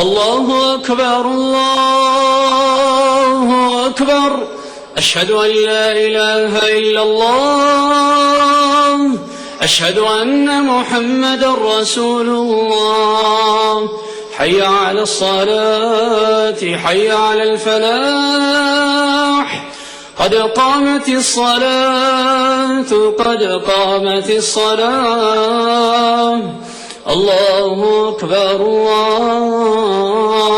الله أكبر الله أكبر. أشهد أن لا إله إلا الله. أشهد أن محمدا رسول الله. حي على الصلاة حي على الفلاح. قد قامت الصلاة قد قامت الصلاة. الله أكبر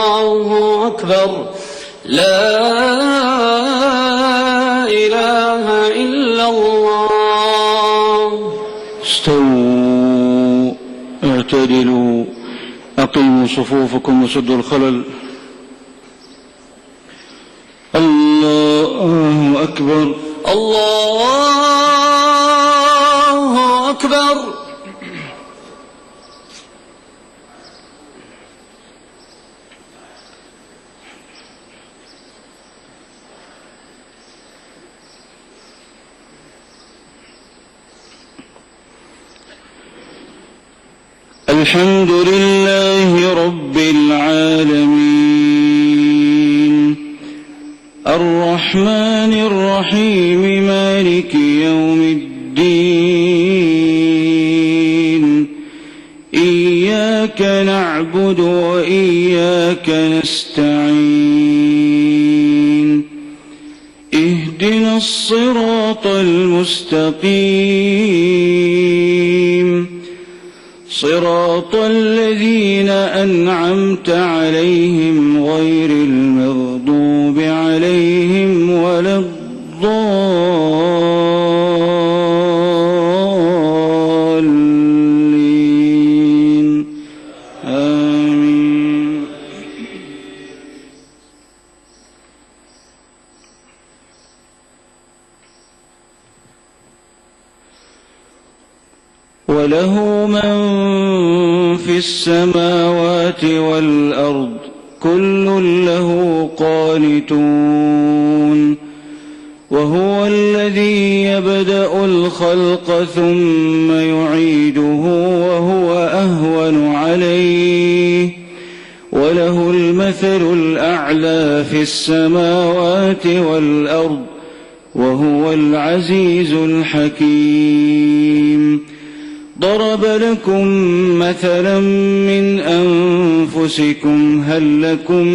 الله أكبر. لا إله إلا الله. استووا اعتدلوا أقيموا صفوفكم وسدوا الخلل. الله أكبر الله أكبر. الحمد لله رب العالمين الرحمن الرحيم مالك يوم الدين. إياك نعبد وإياك نستعين. اهدنا الصراط المستقيم صراط الذين أنعمت عليهم غير المغضوب عليهم ولا الضالين. آمين. وله من في السماوات والأرض كل له قانتون. وهو الذي يبدأ الخلق ثم يعيده وهو أهون عليه. وله المثل الأعلى في السماوات والأرض وهو العزيز الحكيم. ضرب لكم مثلا من أنفسكم هل لكم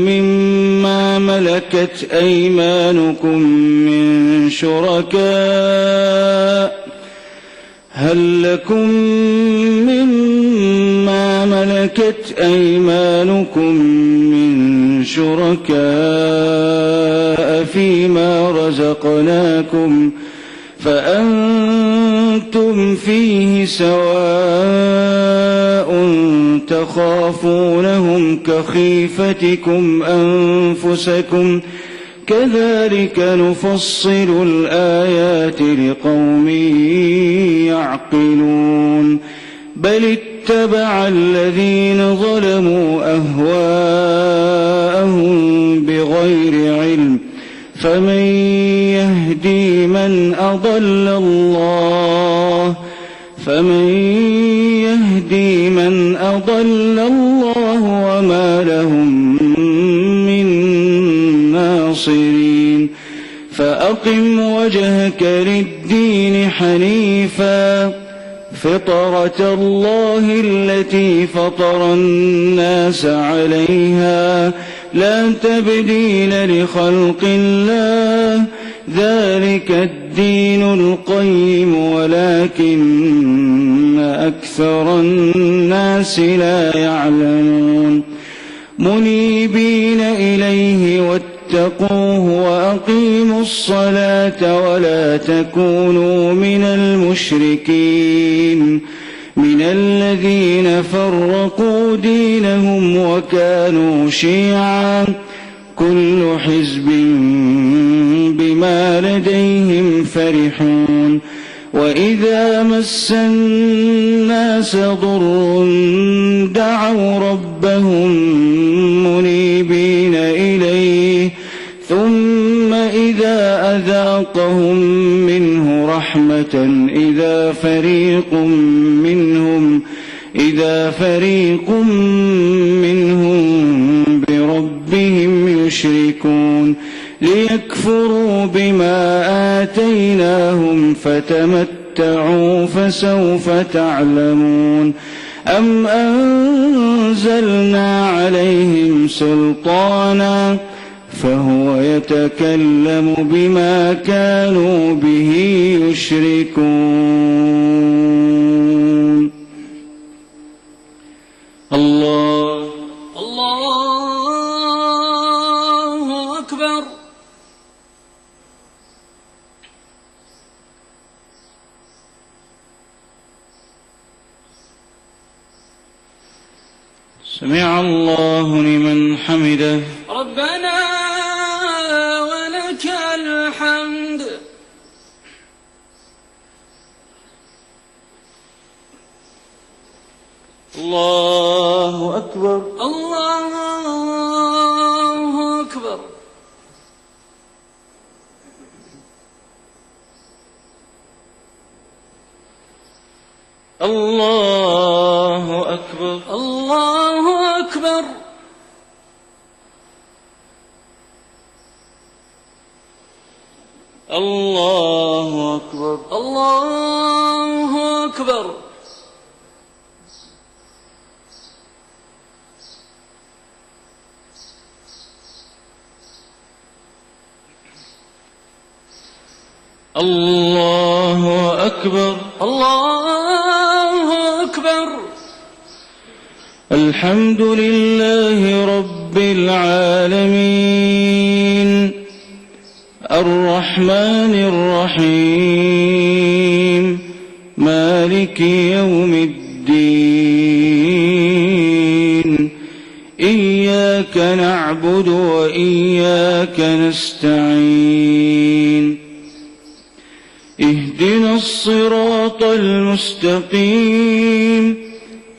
مما ملكت أيمانكم من شركاء فيما رزقناكم فأنتم فيه سواء تخافونهم كخيفتكم أنفسكم كذلك نفصل الآيات لقوم يعقلون. بل اتبع الذين ظلموا أهواءهم بغير علم فمن يهدي من أضل الله وما لهم من ناصرين. فأقم وجهك للدين حنيفا فطرة الله التي فطر الناس عليها لا تبديل لخلق الله ذلك الدين القيم ولكن أكثر الناس لا يعلمون. منيبين إليه واتقوه وأقيموا الصلاة ولا تكونوا من المشركين من الذين فرقوا دينهم وكانوا شيعا كل حزب بما لديهم فرحون. وإذا مس الناس ضر دعوا ربهم منيبين إليه ثم إذا أذاقهم منه رحمة إذا فريق منهم يريدون ليكفروا بما آتيناهم فتمتعوا فسوف تعلمون أم أنزلنا عليهم سلطانا فهو يتكلم بما كانوا به يشركون الله أكبر. سمع الله لمن حمده ربنا ولك الحمد. الله أكبر الله أكبر. الله أكبر الله أكبر. الله أكبر الله أكبر. الله أكبر الله أكبر. الحمد لله رب العالمين الرحمن الرحيم مالك يوم الدين إياك نعبد وإياك نستعين اهدنا الصراط المستقيم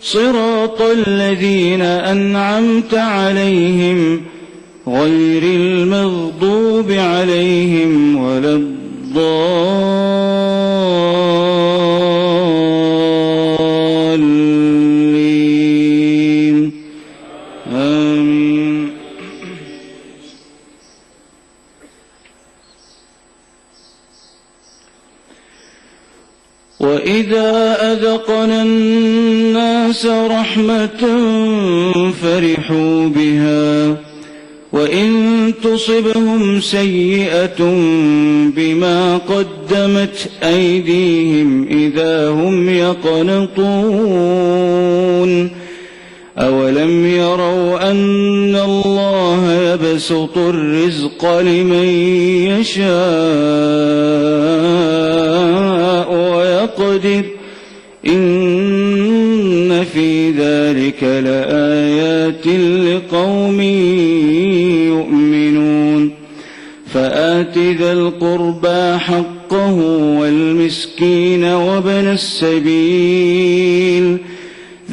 صراط الذين أنعمت عليهم غير المغضوب عليهم ولا الضالين آمين. وإذا أذقنا الناس رحمة فرحوا بها وإن تصبهم سيئة بما قدمت أيديهم إذا هم يقنطون أولم يروا أن الله يبسط الرزق لمن يشاء ويقدر إن في ذلك لآيات لقوم يؤمنون فآت ذا القربى حقه والمسكين وابن السبيل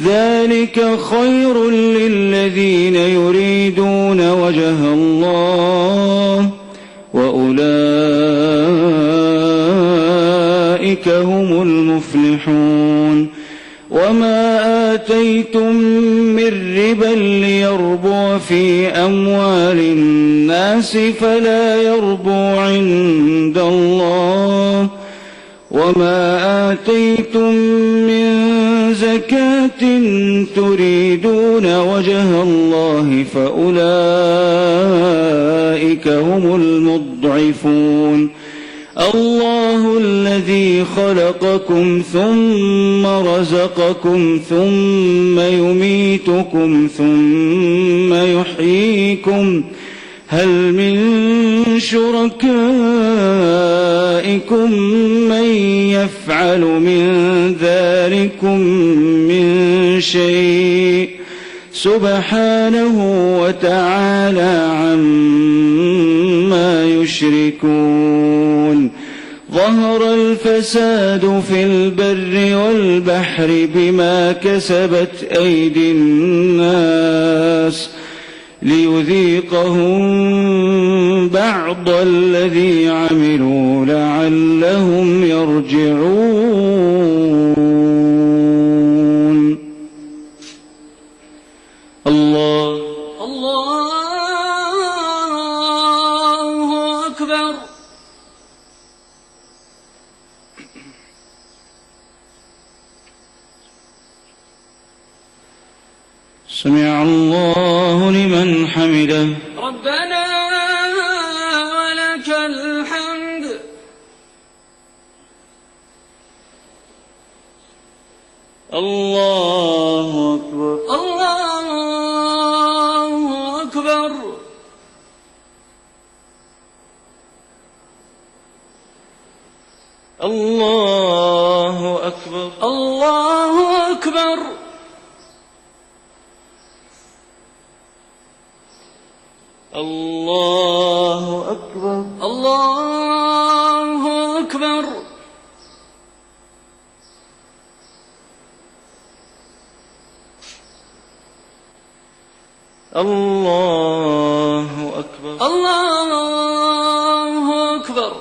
ذلك خير للذين يريدون وجه الله وأولئك هم المفلحون وما آتيتم من ربا ليربو في أموال الناس فلا يربو عند الله وما آتيتم من زكاة تريدون وجه الله فأولئك هم المضعفون الله الذي خلقكم ثم رزقكم ثم يميتكم ثم يحييكم هل من شركائكم من يفعل من ذلكم من شيء سبحانه وتعالى عما يشركون ظهر الفساد في البر والبحر بما كسبت أيدي الناس ليذيقهم بعض الذي عملوا لعلهم يرجعون الله سمع الله لمن حمده. ربنا ولك الحمد. الله أكبر. الله أكبر. الله أكبر. الله أكبر. الله أكبر. الله أكبر. الله أكبر. الله أكبر.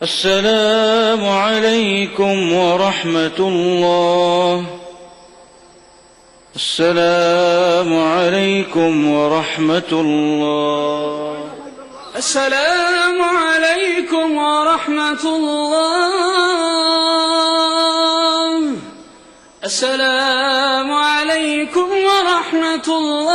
السلام عليكم ورحمة الله. السلام عليكم ورحمة الله. السلام عليكم ورحمة الله. السلام عليكم ورحمة الله.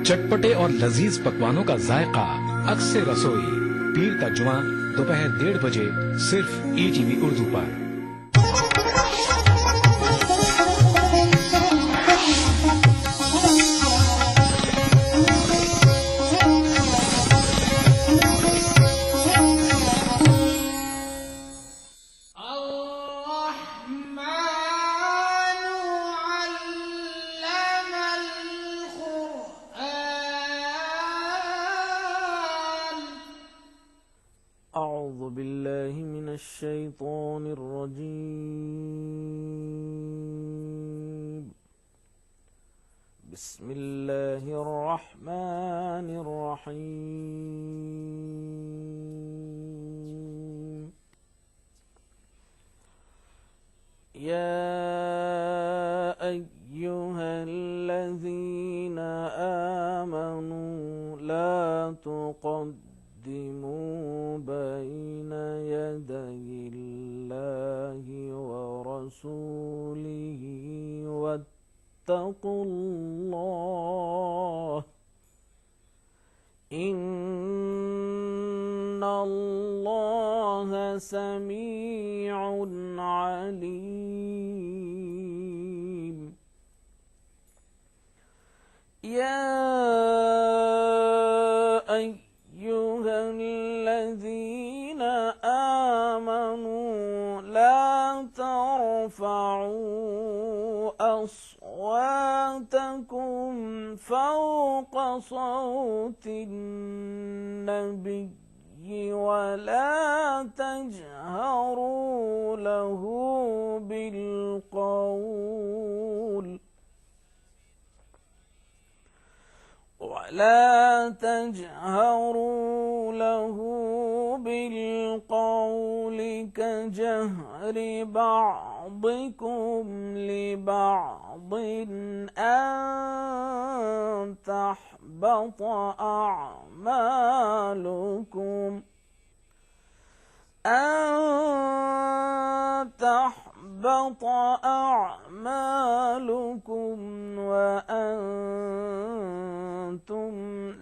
चटपटे और लजीज पकवानों का जायका अक्सर रसोई पीर का जुमा दोपहर 1:30 बजे सिर्फ ETV उर्दू पर। أعوذ بالله من الشيطان الرجيم. بسم الله الرحمن الرحيم. يا أيها الذين آمنوا لا تقدموا بين يدي الله ورسوله واتقوا الله إن الله سميع عليم. يا أيها الذين آمنوا لا ترفعوا أصواتكم فوق صوت النبي ولا تجهروا له بالقول كجهر بعضكم لبعض أن تحبط أعمالكم وأنتم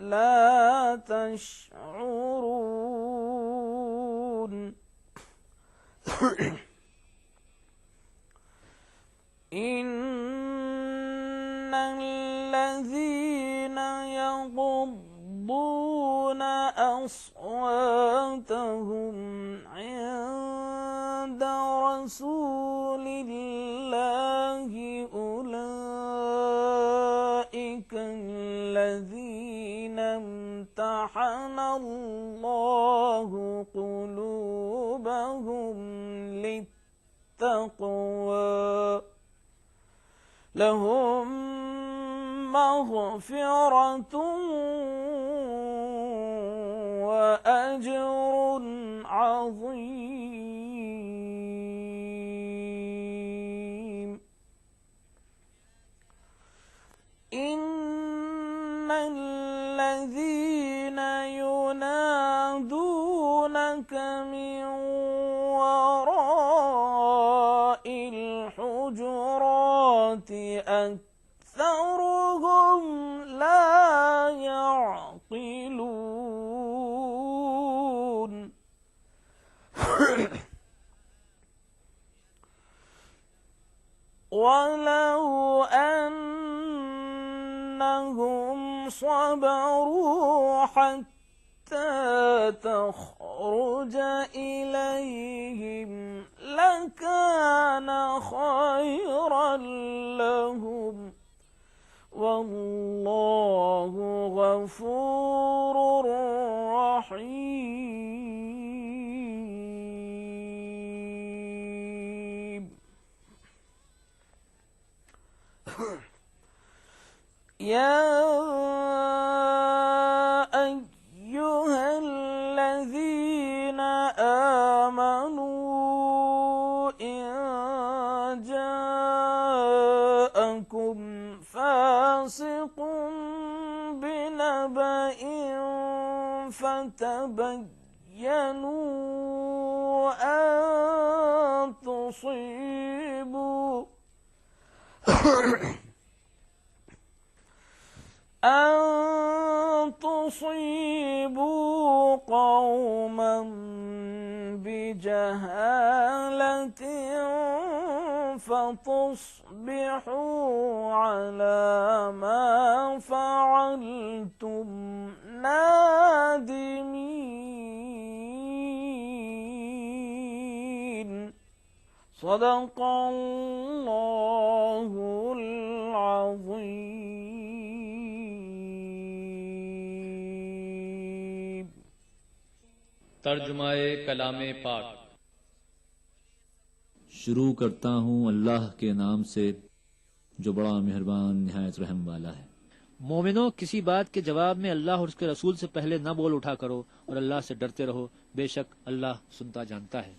لا تشعرون إن الذين يغضون أصواتهم عند رسول الله أولئك الذين امتحن الله قلوبهم للتقوى لهم مغفرة وأجر عظيم إن الذين ينادونك من وراء الحجرات أكثرهم لا يعقلون ولو أنهم صبروا حتى تخرج إليهم لكان خيرا لهم والله غفور رحيم يا أيها الذين آمنوا إن جاءكم فاسق بنبأ فتبينوا أن تصيبوا قوما بجهالة فتصبحوا على ما فعلتم نادمين صدق الله العظيم तर्जुमाए कलामे पाक। शुरू करता हूँ अल्लाह के नाम से जो बड़ा मेहरबान निहायत रहम वाला है। मोमिनो, किसी बात के जवाब में अल्लाह और उसके रसूल से पहले न बोल उठा करो और अल्लाह से डरते रहो, बेशक अल्लाह सुनता जानता है।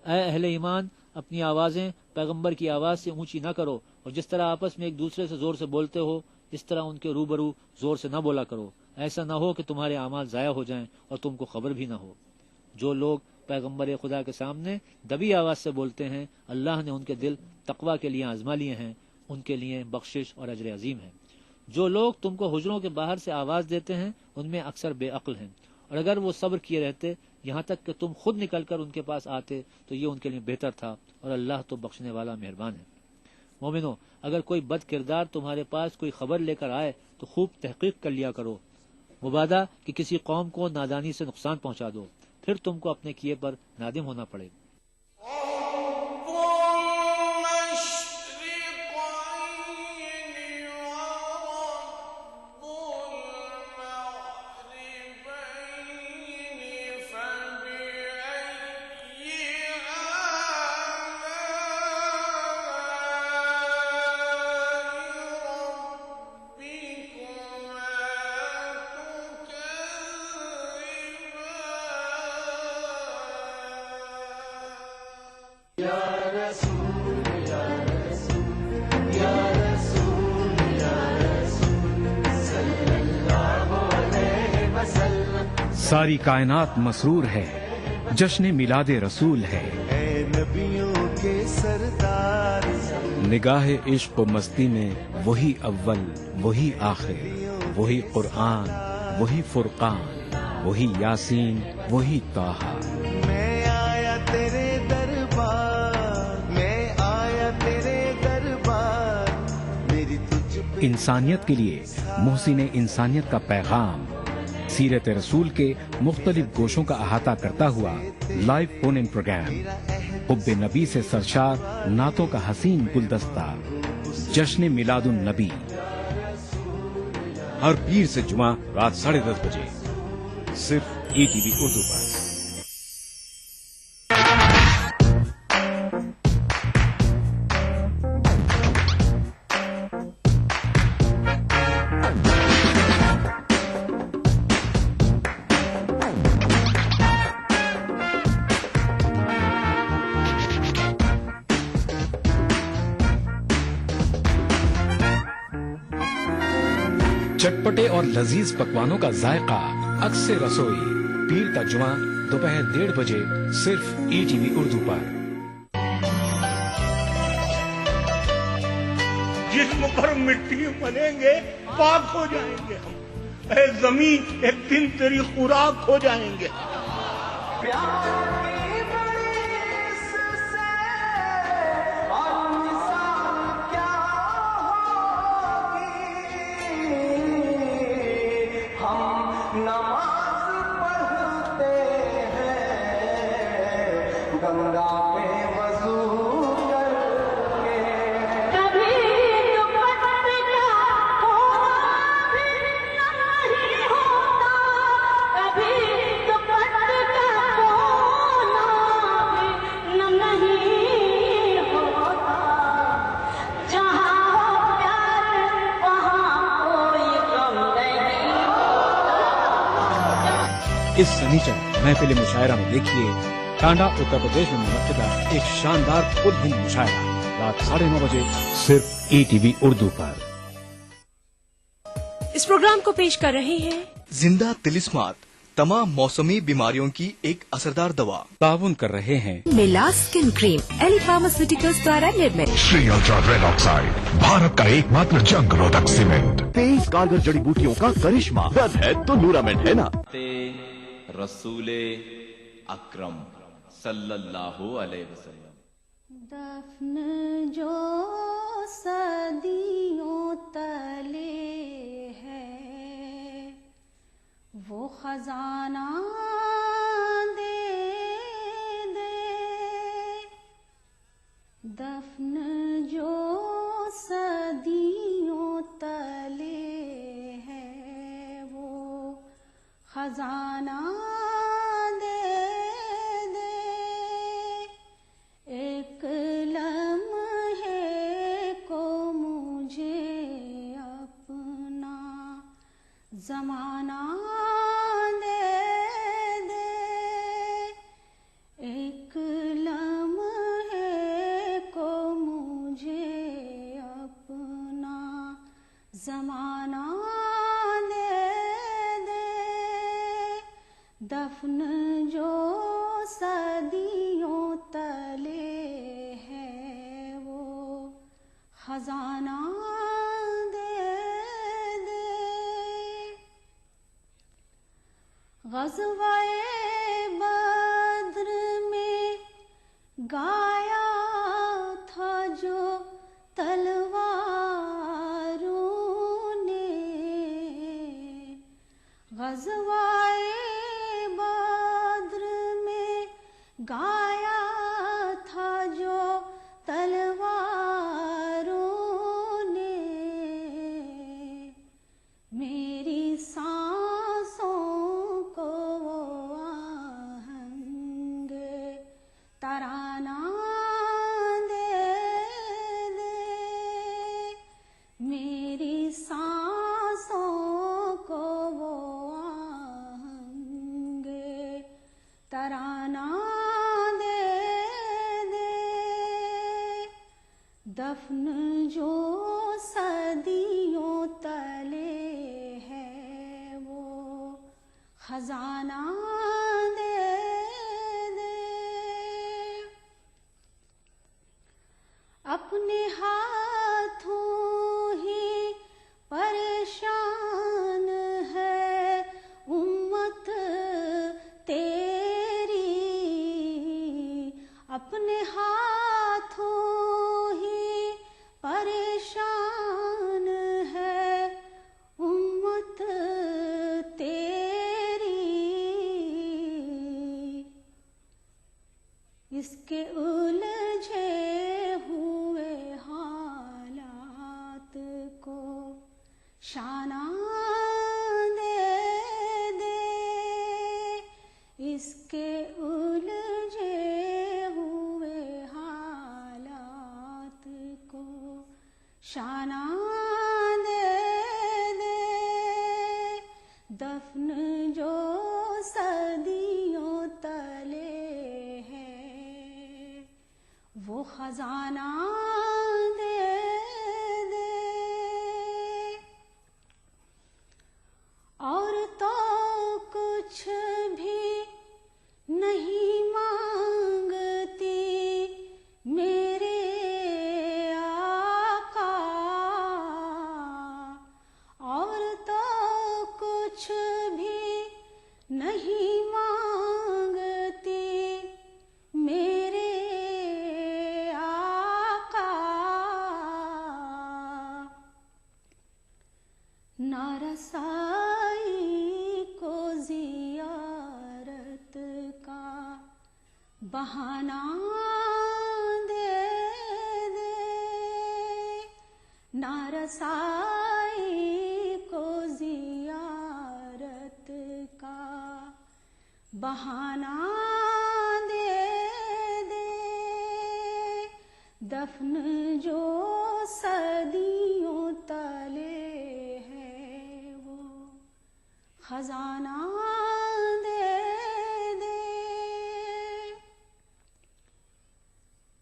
ऐ अहले ईमान, अपनी आवाजें पैगंबर की आवाज से ऊंची न करो और जिस तरह आपस में एक दूसरे से जोर से बोलते हो इस तरह उनके रूबरू जोर से न बोला करो। ऐसा न हो कि तुम्हारे अमाल जाया हो जाएं और तुमको खबर भी न हो। जो लोग पैगंबर खुदा के सामने दबी आवाज से बोलते हैं, अल्लाह ने उनके दिल तकवा के लिए आजमा लिए हैं, उनके लिए बख्शिश और अजर अजीम है। जो लोग तुमको हुजरों के बाहर से आवाज देते हैं उनमें अक्सर बेअक्ल हैं, और अगर वो सब्र किए रहते यहाँ तक कि तुम खुद निकलकर उनके पास आते तो ये उनके लिए बेहतर था, और अल्लाह तो बख्शने वाला मेहरबान है। मोमिनो, अगर कोई बद किरदार तुम्हारे पास कोई खबर लेकर आए तो खूब तहकीक कर लिया करो, मुबादा कि किसी कौम को नादानी से नुकसान पहुंचा दो, फिर तुमको अपने किए पर नादिम होना पड़े। Ya Rasul सारी कायनात मसरूर है, जश्न मिलादे रसूल है। नबियों के सरदार निगाहे इश्क व मस्ती में वही अव्वल वही आखिर, वही कुरान वही फुरकान, वही यासीन वही ताहा। मैं आया तेरे दरबार, मैं आया तेरे दरबार, मेरी तुझ पे इंसानियत के लिए मोहसिन इंसानियत का पैगाम सीरत रसूल के मुख्तलिफ गोशों का अहाता करता हुआ लाइव फोन इन प्रोग्राम, हुब्बे नबी से सरशार नातों का हसीन गुलदस्ता, जश्न मिलादुन नबी, हर पीर से जुमा रात 10:30 बजे सिर्फ ईटीवी उर्दू पर। चटपटे और लजीज पकवानों का जायका अक्से रसोई, पीर का जुमा दोपहर 1:30 बजे सिर्फ ईटीवी उर्दू पर। जिस्म पर मिट्टी मलेंगे पाक हो जाएंगे हम, ऐ जमीन एक दिन तेरी खुराक हो जाएंगे। नमाज पढ़ते हैं गंगा में वजू करके। कभी दुपट्टा होना भी नहीं होता, कभी दुपट्टा होना भी नहीं होता। जहाँ हो प्यार वहाँ कोई गम नहीं होता। इस सनीचर महफिल मुशायरा में देखिए टांडा उत्तर प्रदेश में मुनक्किदा एक शानदार खुद हिंद मुशायरा रात 9:30 बजे सिर्फ ईटीवी उर्दू पर। इस प्रोग्राम को पेश कर रहे हैं जिंदा तिलिस्मात, तमाम मौसमी बीमारियों की एक असरदार दवा। ताउन कर रहे हैं मिला स्किन क्रीम, एली फार्मास्यूटिकल्स द्वारा निर्मित। Shri ultra red oxide, Bharat का एकमात्र जंग रोधक सीमेंट। 23 कारगर जड़ी बूटियों का करिश्मा, बस है तो नूरामेंट है ना। रसूले अकरम सल्लल्लाहु अलैहि वसल्लम। दफन जो सदियों तले है, वो खजाना दे दे। दफन जो सदियों तले है, वो खजाना दे दे। एक लम्हे को मुझे अपना जमाना दे दे। एक लम्हे को मुझे अपना जमाना दे दे। दफन जो सदियों तले है, वो खजाना दे दे। ग़ज़वाए बद्र में गाया था जो तलवारों ने, ग़ज़वाए बद्र में गाया था जो तलवारों ने। मेरी सांसों को वो आहंग तराना दे दे। मेरी सांसों को वो आहंग तराना दे दे। दफन जो सदियों तले है, वो खजाना दे दे, अपने हाथों ही परेशान है उम्मत तेरी, अपने हाथों ही परेशान है उम्मत तेरी, इसके उलझे हुए हालात को शाना दे दे, इसके उलझे हुए हालात को शाना दे दे, दफन जो सदियों तले है वो खजाना दे दे, और तो कुछ भी नहीं मांगती मेरे आका, और तो कुछ भी नहीं मांगती मेरे आका, ना रसाई को जियारत का बहाना दे दे, ना रसाई को जियारत का बहाना दे दे, दफन जो सदियों तले है वो खजाना दे दे,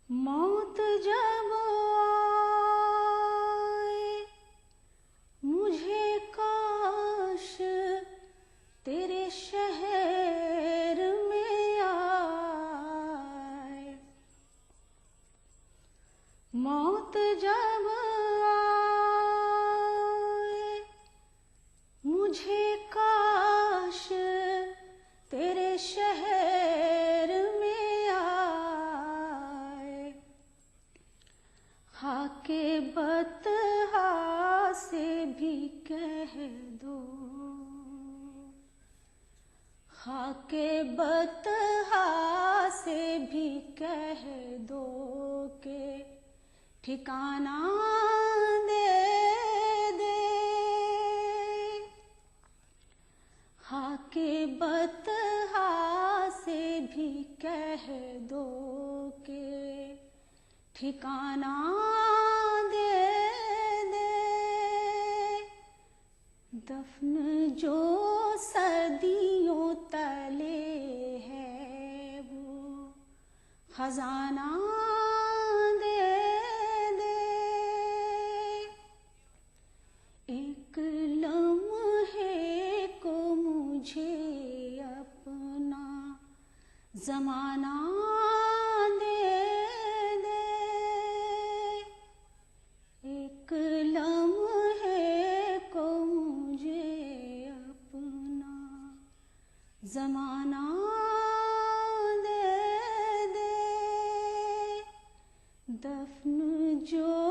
मौत जब आए मुझे काश तेरे शहर में आए, मौत जब आए मुझे काश तेरे शहर में आए, खाके बतहा से भी कह दो, खाके बतहा से भी कह दो के ठिकाना दे दे, खाके बतहा से भी कह दो के ठिकाना दे दे, दफन जो सदियों तले है वो खजाना दे दे, एक लम्हे को मुझे अपना जमाना दे दे, एक लम्हे को मुझे अपना जमाना दे दे, दफन जो